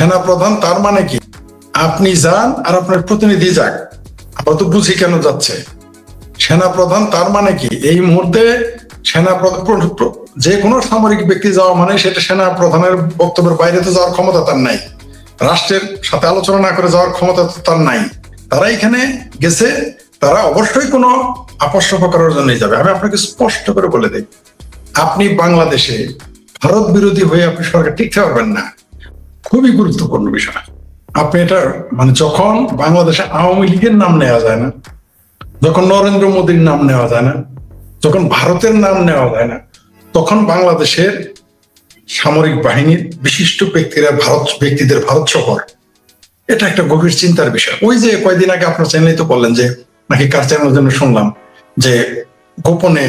সেনা প্রধান তার মানে কি? আপনি যান আর আপনার প্রতিনিধি যাক, আমরা তো বুঝি কেন যাচ্ছে। সেনা প্রধান তার মানে কি? এই মুহূর্তে সেনা যে কোনো সামরিক ব্যক্তি যাওয়া মানে সেটা সেনা প্রধানের বক্তব্যের বাইরে তো যাওয়ার ক্ষমতা তার নাই, রাষ্ট্রের সাথে আলোচনা না করে যাওয়ার ক্ষমতা তার নাই। তারা এখানে গেছে, তারা অবশ্যই কোনো আপসরফা করার জন্যই যাবে। আমি আপনাকে স্পষ্ট করে বলে দিই, আপনি বাংলাদেশে ভারত বিরোধী হয়ে আপনি সরকার টিকতে পারবেন না। খুবই গুরুত্বপূর্ণ বিষয়। আপনি এটা মানে যখন বাংলাদেশে আওয়ামী লীগের নাম নেওয়া যায় না, যখন নরেন্দ্র মোদীর নাম নেওয়া যায় না, যখন ভারতের নাম নেওয়া যায় না, তখন বাংলাদেশের সামরিক বাহিনীর বিশিষ্ট ব্যক্তিদের ভারত সফর, এটা একটা গভীর চিন্তার বিষয়। ওই যে কয়েকদিন আগে আপনার চ্যানেলে তো বললেন যে নাকি কার চ্যানেলের জন্য শুনলাম যে গোপনে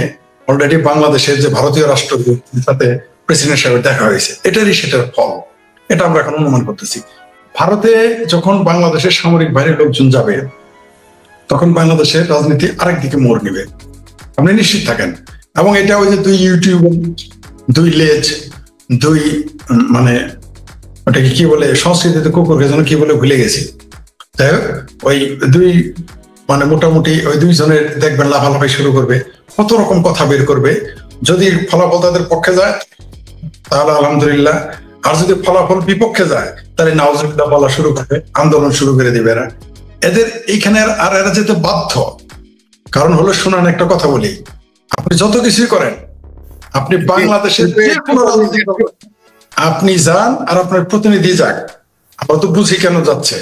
অলরেডি বাংলাদেশের যে ভারতীয় রাষ্ট্রদূতের সাথে প্রেসিডেন্ট সাহেবের দেখা হয়েছে, এটারই সেটার ফল। এটা আমরা এখন অনুমান করতেছি। ভারতে যখন বাংলাদেশের সামরিক বাহিনীর লোকজন যাবে, তখন বাংলাদেশের রাজনীতি আরেকদিকে মোড় নেবে, আপনি নিশ্চিত থাকেন। এবং এটা ওই যে দুই ইউটিউব, দুই লেজ, দুই মানে ওটাকে কি বলে, সংস্কৃতিতে কুকুরকে যেন কি বলে ভুলে গেছি। যাই হোক, ওই দুই মানে মোটামুটি ওই দুইজনের দেখবেন লাফালাফি শুরু করবে, কত রকম কথা বের করবে। যদি ফলাফল তাদের পক্ষে যায় তাহলে আলহামদুলিল্লাহ, আর যদি ফলাফল বিপক্ষে যায় তাহলে নাউজুবিল্লাহ বলা শুরু করবে, আন্দোলন শুরু করে দিবে এরা। এদের এইখানে আর এরা যেতে বাধ্য। কারণ হলো, শোনান একটা কথা বলি, আপনি যত কিছুই করেন, আপনি বাংলাদেশের যে কোনো রাজনীতি আপনি যান আর আপনার প্রতিনিধি যাক, আমরা তো বুঝি কেন যাচ্ছে।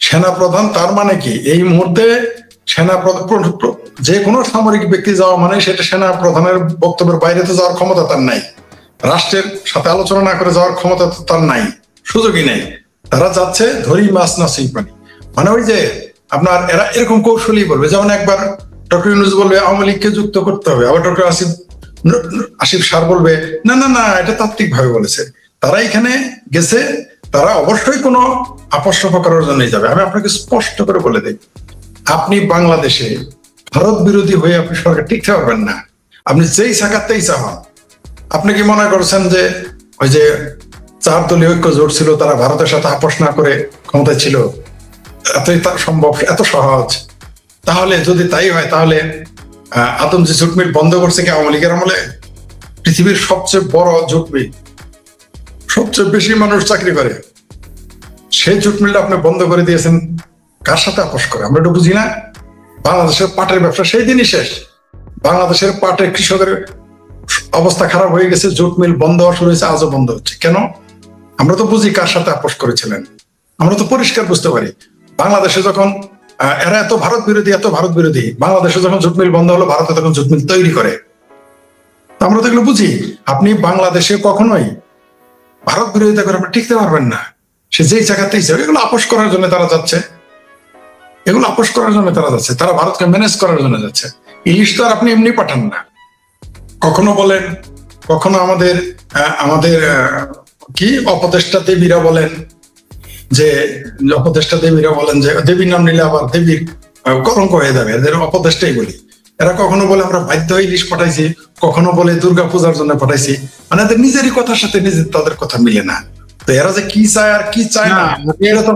সেনা প্রধান তার মানে কি? এই মুহূর্তে যে কোনো সামরিক ব্যক্তি যাওয়া মানে সেটা সেনা প্রধানের বক্তব্যের বাইরে তো যাওয়ার ক্ষমতা তার নাই, রাষ্ট্রের সাথে আলোচনা না করে যাওয়ার ক্ষমতা তো তার নাই, সুযোগই নেই। তারা যাচ্ছে ধরি মাছ না সিং পানি। মানে ওই যে আপনার এরা এরকম কৌশলী বলবে, যেমন একবার ডক্টর ইউনূস বলবে আওয়ামী লীগকে যুক্ত করতে হবে, আবার ডক্টর আসিফ স্যার বলবে না না না, এটা তাত্ত্বিক ভাবে বলেছে। তারা এখানে গেছে, তারা অবশ্যই কোনো আপসরফা করার জন্যই যাবে। আমি আপনাকে স্পষ্ট করে বলে দিই, আপনি বাংলাদেশে ভারত বিরোধী হয়ে আপনি সরকার টিকতে পারবেন না। আপনি যেই সাকাতেই চান। আপনি কি মনে করছেন যে ওই যে 4 দলীয় ঐক্য জোট ছিল, তারা ভারতের সাথে আপোষ না করে ক্ষমতায় ছিল? এতই সম্ভব, এত সহজ? তাহলে যদি তাই হয়, তাহলে আদম যে জুট মিল বন্ধ করছে কি আওয়ামী লীগের আমলে? পৃথিবীর সবচেয়ে বড় জুট মিল, সবচেয়ে বেশি মানুষ চাকরি করে, সেই জুট মিলটা আপনি বন্ধ করে দিয়েছেন কার সাথে আপোষ করে? আমরা এটা বুঝি না। বাংলাদেশের পাটের ব্যবসা সেই দিনই শেষ। বাংলাদেশের পাটের কৃষকের অবস্থা খারাপ হয়ে গেছে, জুট মিল বন্ধ হওয়া শুরু হয়েছে, আজও বন্ধ হচ্ছে। কেন? আমরা তো বুঝি কার সাথে আপোষ করেছিলেন, আমরা তো পরিষ্কার বুঝতে পারি। বাংলাদেশে যখন এরা এত ভারত বিরোধী, বাংলাদেশে যখন জুট মিল বন্ধ হলো, ভারতে তখন জুট মিল তৈরি করে। আমরা তো এগুলো বুঝি। আপনি বাংলাদেশে কখনোই ভারত বিরোধিতা করে আপনি টিকতে পারবেন না, সে যেই জায়গাতেই যাবে। এগুলো আপোষ করার জন্য তারা যাচ্ছে, তারা ভারতকে ম্যানেজ করার জন্য যাচ্ছে। ইলিশ তো আর আপনি এমনি পাঠান না। কখনো বলেন, কখনো আমাদের কি উপদেষ্টা দেবীরা বলেন যে দেবীর নাম নিলে আবার দেবীর কলঙ্ক হয়ে যাবে, এদের অপদেষ্টাই বলি। এরা কখনো বলে আমরা বাধ্য হয়ে ইলিশ পাঠাইছি, কখনো বলে দুর্গা পূজার জন্য পাঠাইছি। মানে এদের নিজেরই কথার সাথে তাদের কথা মিলে না। তো এরা যে কি চায় আর কি চায় না, এরা তো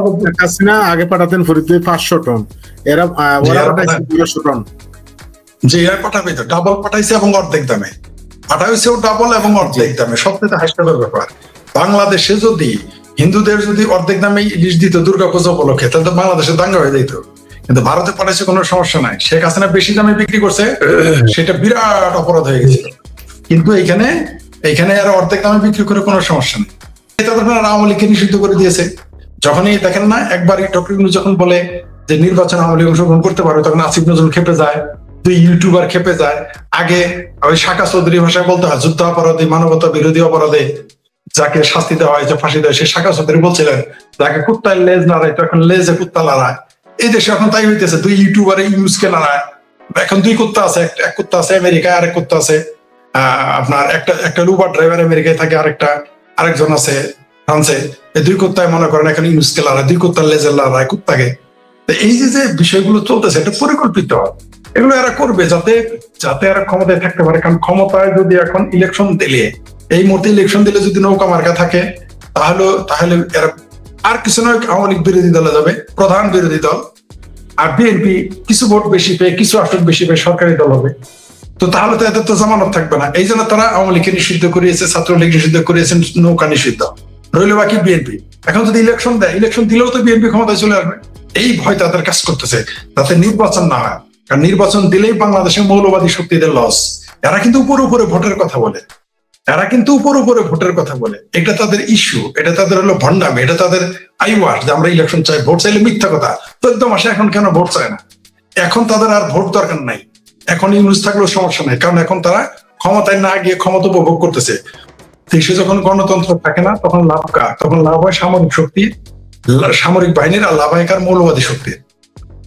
আগে পাঠাতেন ফরিদপুরে 500 টন, এরা 200 টন। যে এরা পাঠাবে তো ডাবল পাঠাইছে এবং অর্ধেক দামে পাঠাইছেও, ডাবল এবং অর্ধেক দামে, সবচেয়ে হাস্যকর ব্যাপার। বাংলাদেশে যদি হিন্দুদের যদি অর্ধেক দামে ইলিশ দিত দুর্গাপূজা উপলক্ষে, তাহলে তো বাংলাদেশে দাঙ্গা হয়ে যেত। কিন্তু ভারতে পাঠাইছে, কোনো সমস্যা নাই। শেখ হাসিনা বেশি দামে বিক্রি করছে, সেটা বিরাট অপরাধ হয়ে গেছিল। কিন্তু এইখানে আর অর্ধেক দামে বিক্রি করে কোনো সমস্যা নেই। আওয়ামী লীগকে নিষিদ্ধ করে দিয়েছে। যখনই দেখেন না, একবার ডক্টর ইউনূস যখন বলে যে নির্বাচন আওয়ামী লীগ অংশগ্রহণ করতে পারবে, তখন আসিফ নজরুল খেপে যায়, 2 ইউটিউবার খেপে যায়। আগে ওই শাখা চৌধুরী ভাষায় বলতে হয় যুদ্ধ অপরাধী, মানবতা বিরোধী অপরাধে যাকে শাস্তি দেওয়া হয়, যে ফাঁসি দেওয়া হয়, সে শাখা চৌধুরী বলছিলেন যাকে কুত্তায় লেজ নাড়ায়, তো এখন লেজে কুত্তা লড়ায়। এই দেশে এখন তাই হইতেছে, 2 ইউটিউবার ইউজকে লড়ায়। এখন 2 কুত্তা আছে, এক কুত্তা আছে আমেরিকায়, আরেক কুত্তা আছে আপনার একটা লুবার ড্রাইভার আমেরিকায় থাকে, আরেকজন আছে ফ্রান্সে। এই 2 কুত্তায় মনে করেন এখন ইউজকে লড়ায়, 2 কুত্তার লেজের লড়ায় কুত্তাকে। এই যে বিষয়গুলো চলতেছে, এটা পরিকল্পিত। এগুলো এরা করবে যাতে এরা ক্ষমতায় থাকতে পারে। কারণ ক্ষমতায় যদি এখন এই মুহূর্তে ইলেকশন দিলে যদি নৌকা মার্কা থাকে, তাহলে এরা আর কিছু নয়, আওয়ামী লীগ বিরোধী দলে যাবে, প্রধান বিরোধী দল। আর বিএনপি কিছু ভোট বেশি পেয়ে, কিছু আসন বেশি পেয়ে সরকারি দল হবে। তো তাহলে তো এদের তো জামানত থাকবে না। এই জন্য তারা আওয়ামী লীগকে নিষিদ্ধ করিয়েছে, ছাত্রলীগ নিষিদ্ধ করিয়েছেন, নৌকা নিষিদ্ধ, রইল বাকি বিএনপি। এখন যদি ইলেকশন দেয়, ইলেকশন দিলেও তো বিএনপি ক্ষমতায় চলে আসবে। এই ভয় তাদের কাজ করতেছে, যাতে নির্বাচন না হয়। কারণ নির্বাচন দিলেই বাংলাদেশের মৌলবাদী শক্তিদের লস। এরা কিন্তু উপরে উপরে ভোটের কথা বলে, এরা কিন্তু উপরে উপরে ভোটের কথা বলে। এটা তাদের ইস্যু, এটা তাদের হলো ভণ্ডামি, এটা তাদের আইওয়ার যে আমরা ইলেকশন চাই। ভোট চাইলে মিথ্যা কথা। 14 মাসে এখন কেন ভোট চায় না? এখন তাদের আর ভোট দরকার নাই। এখন ইউনুস থাকলেও সমস্যা নাই, কারণ এখন তারা ক্ষমতায় না গিয়ে ক্ষমতা উপভোগ করতেছে। দেশে যখন গণতন্ত্র থাকে না, তখন লাভ কার? তখন লাভ হয় সামরিক শক্তি, সামরিক বাহিনীর, আর লাভ হয় কার? মৌলবাদী শক্তির।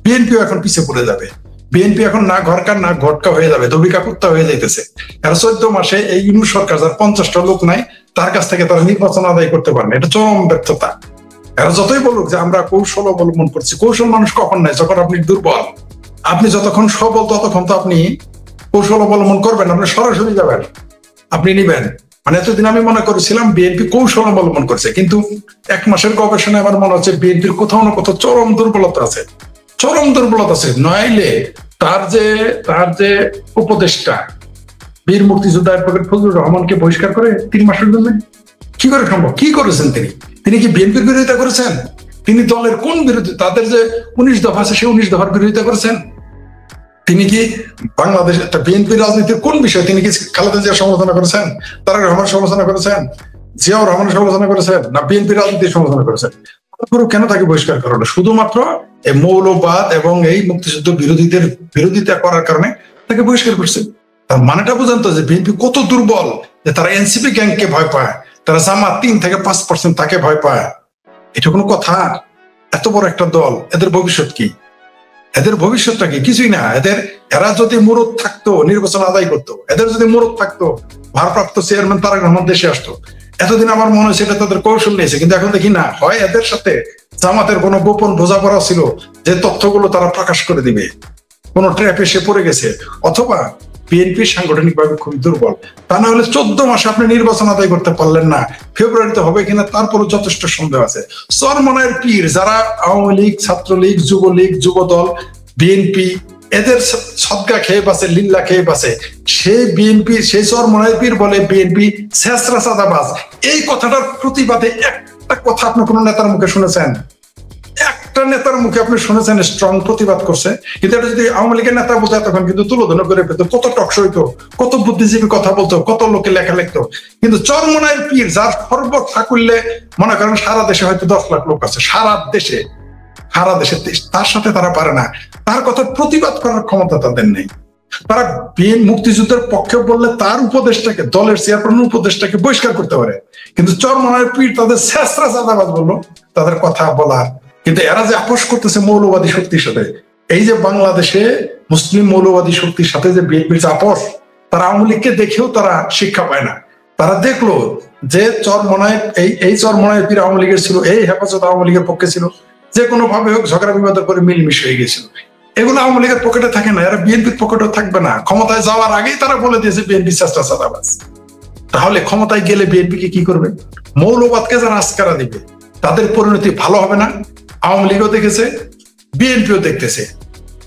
বিএনপিও এখন পিছিয়ে পড়ে যাবে। বিএনপি এখন না ঘরকার না ঘটকা হয়ে যাবে, দবিকা কুত্তা হয়ে যাইতেছে। এরা 14 মাসে এই ইউনুস সরকার, যার 50টা লোক নাই, তার কাছ থেকে তারা নির্বাচন আদায় করতে পারে না। এটা চরম ব্যর্থতা। এরা যতই বলুক যে আমরা কৌশল অবলম্বন করছি, কৌশল মানুষ কখন নাই? যখন আপনি দুর্বল। আপনি যতক্ষণ সবল, ততক্ষণ তো আপনি কৌশল অবলম্বন করবেন, আপনি সরাসরি যাবেন, আপনি নিবেন। মানে এতদিন আমি মনে করেছিলাম বিএনপি কৌশল অবলম্বন করছে, কিন্তু 1 মাসের গবেষণায় আমার মনে হচ্ছে বিএনপির কোথাও না কোথাও চরম দুর্বলতা আছে, চরম দুর্বলতা আছে। নইলে তার যে উপদেষ্টা বীর মুক্তিযোদ্ধা অ্যাডভোকেট ফজলুর রহমানকে বহিষ্কার করে 3 মাসের জন্য কি করে সম্ভব? কি করেছেন তিনি কি বিএনপির বিরোধিতা করেছেন? তিনি দলের কোন বিরোধী? তাদের যে 19 দফা আছে, সেই 19 দফার বিরোধিতা করেছেন? তিনি কি বাংলাদেশ বিএনপির রাজনীতির কোন বিষয়? তিনি কি খালেদা জিয়ার সমালোচনা করেছেন, তারেক রহমানের সমালোচনা করেছেন, জিয়াউর রহমানের সমালোচনা করেছেন, না বিএনপির রাজনীতির সমালোচনা করেছেন? কেন তাকে বহিষ্কার করা হলো? শুধুমাত্র এই মৌলবাদ এবং এই মুক্তিযুদ্ধ বিরোধীদের বিরোধিতা করার কারণে তাকে বহিষ্কার করছে। তার মানেটা বোঝান তো যে বিএনপি কত দুর্বল, যে তারা এনসিপি গ্যাংকে ভয় পায়, তারা জামাত 3 থেকে 5% তাকে ভয় পায়। এটা কোনো কথা? এত বড় একটা দল, এদের ভবিষ্যৎ কি? এদের ভবিষ্যৎটা কি? কিছুই না। এরা যদি মুরত থাকতো, নির্বাচন আদায় করতো। এদের যদি মুরত থাকতো, ভারপ্রাপ্ত চেয়ারম্যান তারেক রহমান দেশে আসতো। এতদিন আমার মনে হয়েছে এটা তাদের কৌশল নিয়েছে, কিন্তু এখন দেখি না। হয় এদের সাথে জামাতের কোনো গোপন বোঝাপড়া ছিল, যে তথ্যগুলো তারা প্রকাশ করে দিবে, কোন ট্র্যাপে সে পড়ে গেছে, অথবা বিএনপি সাংগঠনিক ভাবে খুব দুর্বল। তা না হলে 14 মাসে আপনি নির্বাচন আদায় করতে পারলেন না। ফেব্রুয়ারিতে হবে কিনা তারপরও যথেষ্ট সন্দেহ আছে। চরমনায়ের পীর যারা আওয়ামী লীগ, ছাত্রলীগ, যুবলীগ, যুবদল, বিএনপি, এদের সদকা খেয়ে বাঁচে, লিল্লা খেয়ে বাঁচে, সেই বিএনপি, সেই চরমনায়ের পীর বলে বিএনপি ছেঁচড়া চাঁদাবাজ। এই কথাটার প্রতিবাদে একটা কথা আপনি কোন নেতার মুখে শুনেছেন? একটা নেতার মুখে আপনি শুনেছেন স্ট্রং প্রতিবাদ করছে? কিন্তু এটা যদি আওয়ামী লীগের নেতা বলতো, তখন কিন্তু তুলোধনা করে পেত, কত টকশো হইতো, কত বুদ্ধিজীবী কথা বলতো, কত লোকে লেখা লিখতো। কিন্তু চরমনায়ের পীর, যার সর্বথা করলে মনে করেন সারা দেশে হয়তো 10 লাখ লোক আছে, সারা দেশে, তার সাথে তারা পারে না। তার কথা প্রতিবাদ করার ক্ষমতা তাদের নেই। তারা মুক্তিযুদ্ধের পক্ষে বললে তার উপদেশটাকে, দলের চেয়ারম্যান উপদেশটাকে বহিষ্কার করতে পারে, কিন্তু চরমনায়ের পীর তাদের ছেঁচড়া চাঁদাবাজ বললো, তাদের কথা বলার। কিন্তু এরা যে আপোষ করতেছে মৌলবাদী শক্তির সাথে, এই যে বাংলাদেশে মুসলিম মৌলবাদী শক্তির সাথে যে বিএনপির আপোষ, তারা আওয়ামী লীগকে দেখেও তারা শিক্ষা পায় না। তারা দেখলো যে চরমনায় এই চরমনায়ের পীর আওয়ামী লীগের ছিল, এই হেফাজত আওয়ামী লীগের পক্ষে ছিল, যে কোনো ভাবে হোক ঝগড়া বিবাদের করে মিলমিশ হয়ে গেছিল। এগুলো আওয়ামী লীগের পকেটে থাকে না, এরা বিএনপির পকেটেও থাকবে না। ক্ষমতায় যাওয়ার আগেই তারা বলে দিয়েছে বিএনপি ছেঁচড়া চাঁদাবাজ। তাহলে ক্ষমতায় গেলে বিএনপি কে কি করবে? মৌলবাদকে যারা আস্কারা দিবে, তাদের পরিণতি ভালো হবে না। আওয়ামী লীগও দেখেছে, বিএনপিও দেখতেছে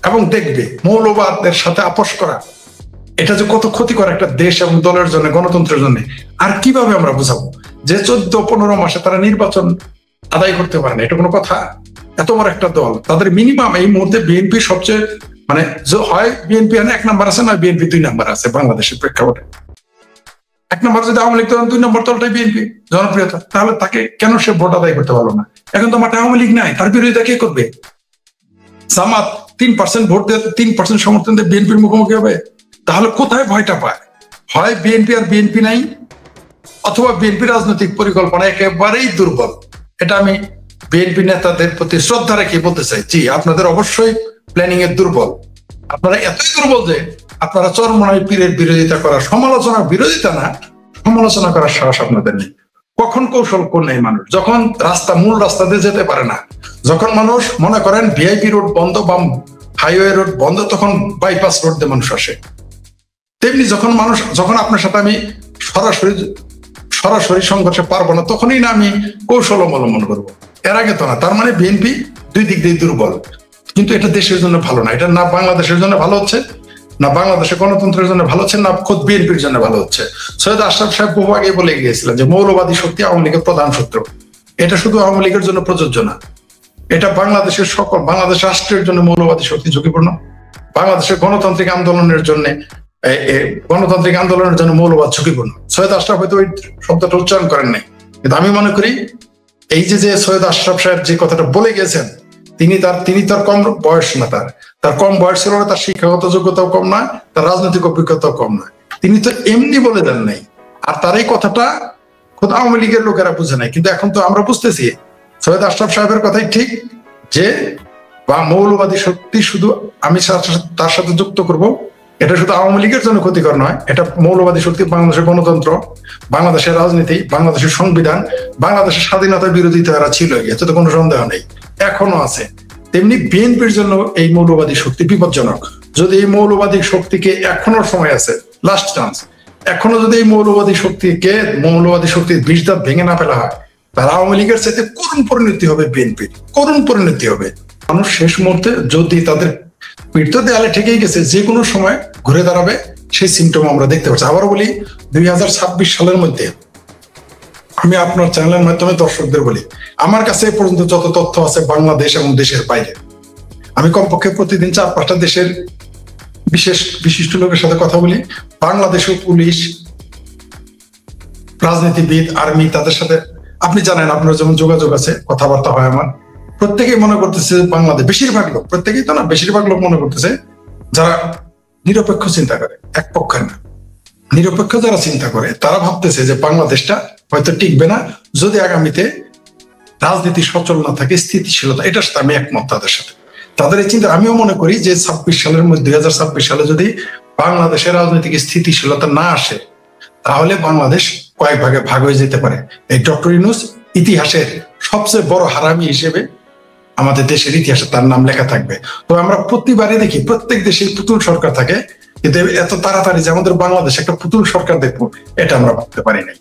এবং দেখবে। মৌলবাদের সাথে আপোষ করা, এটা যে কত ক্ষতিকর একটা দেশ এবং দলের জন্য, গণতন্ত্রের জন্য। আর কিভাবে আমরা বুঝাবো যে 14-15 মাসে তারা নির্বাচন আদায় করতে পারে না? এটা কোনো কথা? এত বড় একটা দল, তাদের মিনিমাম এই মুহূর্তে বিএনপি সবচেয়ে, মানে হয় বিএনপি 1 নাম্বার আছে, না বিএনপি 2 নাম্বার আছে বাংলাদেশের প্রেক্ষাপটে। 1 নাম্বার যদি আওয়ামী লীগ, তখন 2 নম্বর দলটাই বিএনপি জনপ্রিয়তা। তাহলে তাকে কেন সে ভোট আদায় করতে পারলো না? এখন তো মাঠে আওয়ামী লীগ নাই, তার বিরোধিতা কে করবে? জামাত 3% ভোট দিয়ে, 3% সমর্থন দিয়ে বিএনপির মুখোমুখি হবে। তাহলে কোথায় ভয়টা পায়? হয় বিএনপি আর বিএনপি নাই, অথবা বিএনপি রাজনৈতিক পরিকল্পনা একেবারেই দুর্বল। এটা আমি বিএনপি নেতাদের প্রতি শ্রদ্ধা রেখে বলতে চাই, জি আপনাদের অবশ্যই প্ল্যানিং এর দুর্বল। আপনারা এতই দুর্বল যে আপনারা চরমনায়ের পীরের বিরোধিতা করার, বিরোধিতা না, সমালোচনা করার সাহস আপনাদের নেই। কখন কৌশল কোন নেই মানুষ? যখন মূল রাস্তা দিয়ে যেতে পারে না, যখন মানুষ মনে করেন ভিআইপি রোড বন্ধ বা হাইওয়ে রোড বন্ধ, তখন বাইপাস রোড দিয়ে মানুষ আসে। তেমনি যখন আপনার সাথে আমি সরাসরি সংঘর্ষে পারবো না, তখনই না আমি কৌশল অবলম্বন করবো। এর আগে তো না। তার মানে বিএনপি দুই দিক দিয়ে দুর্বল, কিন্তু এটা দেশের জন্য ভালো না। এটা না বাংলাদেশের জন্য ভালো হচ্ছে, না বাংলাদেশের গণতন্ত্রের জন্য ভালো হচ্ছে, না খোদ বিএনপির জন্য ভালো হচ্ছে। সৈয়দ আশরাফ সাহেব বহু আগে বলে গিয়েছিলেন যে মৌলবাদী শক্তি আওয়ামী লীগের প্রধান শত্রু। এটা শুধু আওয়ামী লীগের জন্য প্রযোজ্য না, এটা বাংলাদেশের সকল, বাংলাদেশ রাষ্ট্রের জন্য মৌলবাদী শক্তি ঝুঁকিপূর্ণ। বাংলাদেশের গণতান্ত্রিক আন্দোলনের জন্য মৌলবাদ ঝুঁকিপূর্ণ। সৈয়দ আশরাফ হয়তো ওই শব্দটা উচ্চারণ করেন নাই, কিন্তু আমি মনে করি এই যে সৈয়দ আশরাফ সাহেব যে কথাটা বলে গেছেন, তিনি তার কম বয়স না, তার কম বয়সের হলে তার শিক্ষাগত যোগ্যতাও কম নয়, তার রাজনৈতিক অভিজ্ঞতাও কম নয়। তিনি তো এমনি বলে দেন নাই, আর তার এই কথাটা খোদ আওয়ামী লীগের লোকেরা বুঝে নাই। কিন্তু এখন তো আমরা বুঝতেছি সৈয়দ আশরাফ সাহেবের কথাই ঠিক, যে বা মৌলবাদী শক্তি শুধু আমি তার সাথে যুক্ত করব, এটা শুধু আওয়ামী লীগের জন্য ক্ষতিকর নয়, এটা মৌলবাদী শক্তি বাংলাদেশের গণতন্ত্র, বাংলাদেশের রাজনীতি, বাংলাদেশের সংবিধান, বাংলাদেশের স্বাধীনতার বিরোধিতা এরা ছিল, এতে তো কোনো সন্দেহ নেই, এখনো আছে। তেমনি বিএনপির জন্য এই মৌলবাদী শক্তি বিপজ্জনক। যদি এই মৌলবাদী শক্তিকে, এখনো সময় আছে, লাস্ট চান্স, এখনো যদি এই মৌলবাদী শক্তির বিষ দাঁত ভেঙে না ফেলা হয়, তার আওয়ামী লীগের সাথে করুণ পরিণতি হবে, বিএনপির করুণ পরিণতি হবে। মানুষ শেষ মুহূর্তে যদি তাদের পিঠ তো দেয়ালে ঠেকেই গেছে, যে কোনো সময় ঘুরে দাঁড়াবে, সেই সিমটম আমরা দেখতে পাচ্ছি। আবার বলি, 2026 সালের মধ্যে আমি আপনার চ্যানেলের মাধ্যমে দর্শকদের বলি, আমার কাছে এ পর্যন্ত যত তথ্য আছে বাংলাদেশ এবং দেশের বাইরে, আমি কমপক্ষে প্রতিদিন 4-5টা দেশের বিশিষ্ট লোকের সাথে কথা বলি। বাংলাদেশের পুলিশ, রাজনীতিবিদ, আর্মি, তাদের সাথে আপনি জানেন, আপনার যেমন যোগাযোগ আছে, কথাবার্তা হয় আমার, প্রত্যেকেই মনে করতেছে বাংলাদেশ, বেশিরভাগ লোক, প্রত্যেকেই তো না, বেশিরভাগ লোক মনে করতেছে, যারা নিরপেক্ষ চিন্তা করে, এক পক্ষের না, নিরপেক্ষ যারা চিন্তা করে, তারা ভাবতেছে যে বাংলাদেশটা হয়তো টিকবে না যদি আগামীতে রাজনীতি সচল না থাকে, স্থিতিশীলতা, এটার সাথে আমি একমত তাদের সাথে। তাদের এই চিন্তা আমিও মনে করি যে 26 সালের মধ্যে, 2026 সালে যদি বাংলাদেশের রাজনৈতিক স্থিতিশীলতা না আসে, তাহলে বাংলাদেশ কয়েক ভাগে ভাগ হয়ে যেতে পারে। এই ডক্টর ইউনূস ইতিহাসের সবচেয়ে বড় হারামি হিসেবে আমাদের দেশের ইতিহাসে তার নাম লেখা থাকবে। তবে আমরা প্রতিবারই দেখি প্রত্যেক দেশে পুতুল সরকার থাকে, কিন্তু এত তাড়াতাড়ি যে আমাদের বাংলাদেশ একটা পুতুল সরকার দেখবো, এটা আমরা ভাবতে পারি নাই।